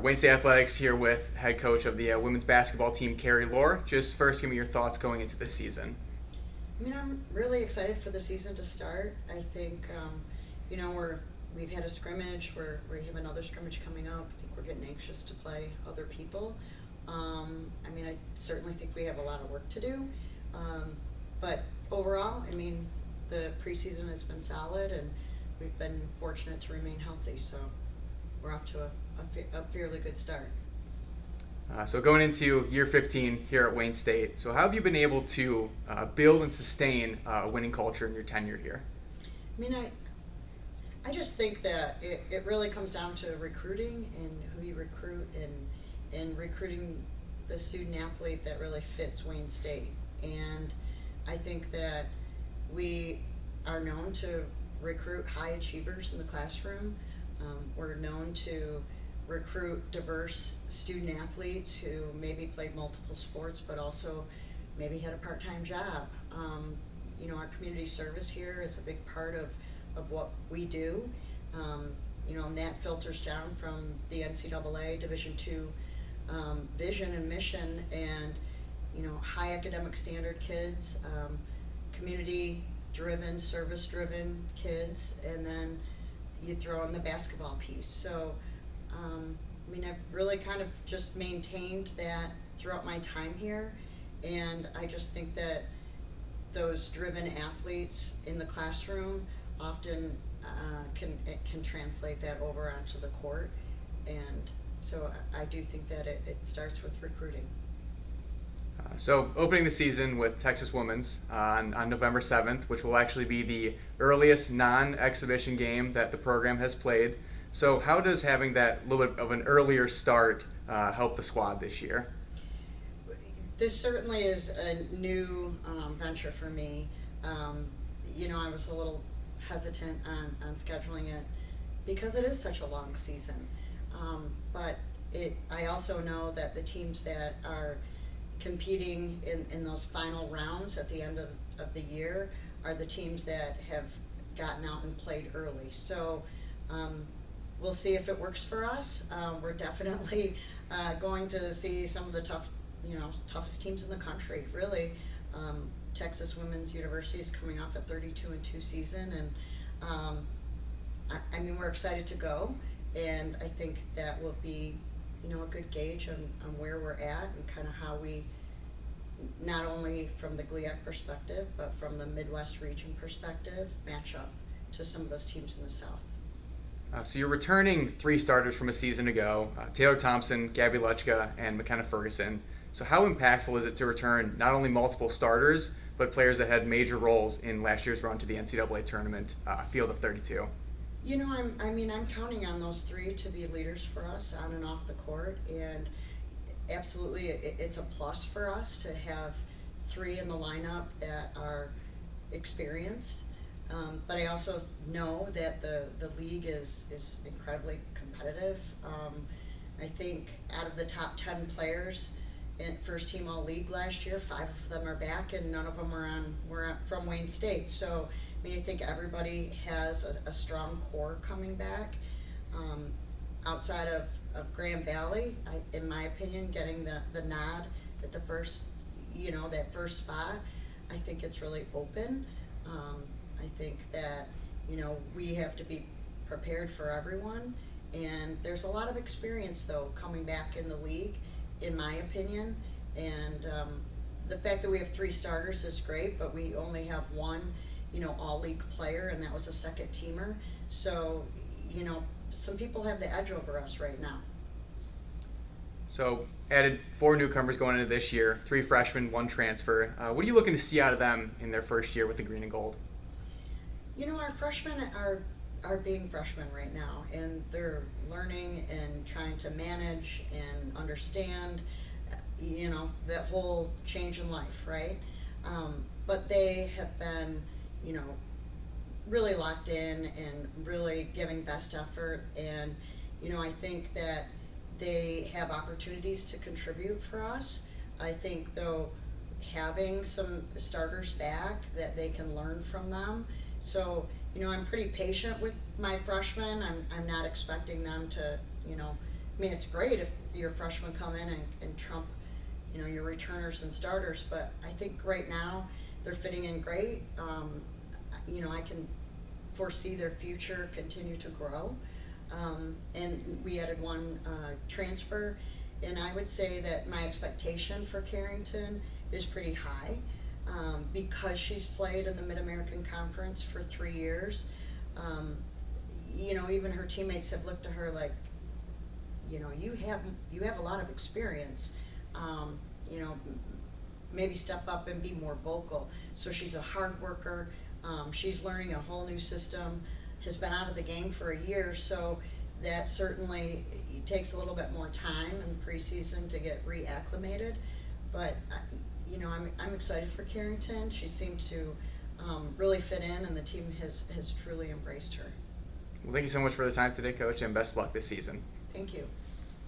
Wayne State Athletics here with head coach of the women's basketball team, Carrie Lohr. Just first, give me your thoughts going into this season. I mean, I'm really excited for the season to start. I think, we've had a scrimmage. We have another scrimmage coming up. I think we're getting anxious to play other people. I certainly think we have a lot of work to do. But overall, the preseason has been solid, and we've been fortunate to remain healthy. So we're off to a fairly good start. So going into year 15 here at Wayne State, so how have you been able to build and sustain a winning culture in your tenure here? I just think that it really comes down to recruiting and who you recruit and recruiting the student athlete that really fits Wayne State. And I think that we are known to recruit high achievers in the classroom. We're known to recruit diverse student athletes who maybe played multiple sports but also maybe had a part-time job. Our community service here is a big part of what we do. And that filters down from the NCAA Division II vision and mission, and high academic standard kids, community-driven, service-driven kids, and then you throw in the basketball piece. So, I've really kind of just maintained that throughout my time here, and I just think that those driven athletes in the classroom often can translate that over onto the court, and so I do think that it starts with recruiting. So opening the season with Texas Women's on November 7th, which will actually be the earliest non-exhibition game that the program has played. So how does having that little bit of an earlier start help the squad this year? This certainly is a new venture for me. I was a little hesitant on scheduling it because it is such a long season. But I also know that the teams that are competing in those final rounds at the end of the year are the teams that have gotten out and played early. So we'll see if it works for us. We're definitely going to see some of the toughest teams in the country, really. Texas Women's University is coming off a 32-2 season, and we're excited to go, and I think that will be a good gauge on where we're at and kind of how we, not only from the GLIAC perspective, but from the Midwest region perspective, match up to some of those teams in the South. So you're returning 3 starters from a season ago, Taylor Thompson, Gabby Lechka, and McKenna Ferguson. So how impactful is it to return not only multiple starters, but players that had major roles in last year's run to the NCAA tournament, field of 32? I'm counting on those 3 to be leaders for us on and off the court, and absolutely it's a plus for us to have 3 in the lineup that are experienced. But I also know that the league is incredibly competitive. I think out of the top 10 players in first team all league last year, 5 of them are back, and none of them were from Wayne State. So I think everybody has a strong core coming back. Outside of Grand Valley, in my opinion, getting the nod at the first, that first spot, I think it's really open. I think that we have to be prepared for everyone, and there's a lot of experience though coming back in the league, in my opinion, and the fact that we have 3 starters is great, but we only have 1 all-league player, and that was a second teamer. So some people have the edge over us right now. So added 4 newcomers going into this year, 3 freshmen, 1 transfer. What are you looking to see out of them in their first year with the green and gold? Our freshmen are being freshmen right now, and they're learning and trying to manage and understand, that whole change in life, right? But they have been, really locked in and really giving best effort, and, I think that they have opportunities to contribute for us. I think, though, having some starters back, that they can learn from them. So, I'm pretty patient with my freshmen. I'm not expecting them to, I mean, it's great if your freshmen come in and trump, your returners and starters, but I think right now they're fitting in great. I can foresee their future continue to grow. And we added one transfer, and I would say that my expectation for Carrington is pretty high because she's played in the Mid-American Conference for 3 years. Even her teammates have looked to her like, you have a lot of experience. Maybe step up and be more vocal. So she's a hard worker. She's learning a whole new system, has been out of the game for a year, so that certainly takes a little bit more time in preseason to get reacclimated. But I'm excited for Carrington. She seemed to really fit in, and the team has truly embraced her. Well, thank you so much for the time today, Coach, and best of luck this season. Thank you.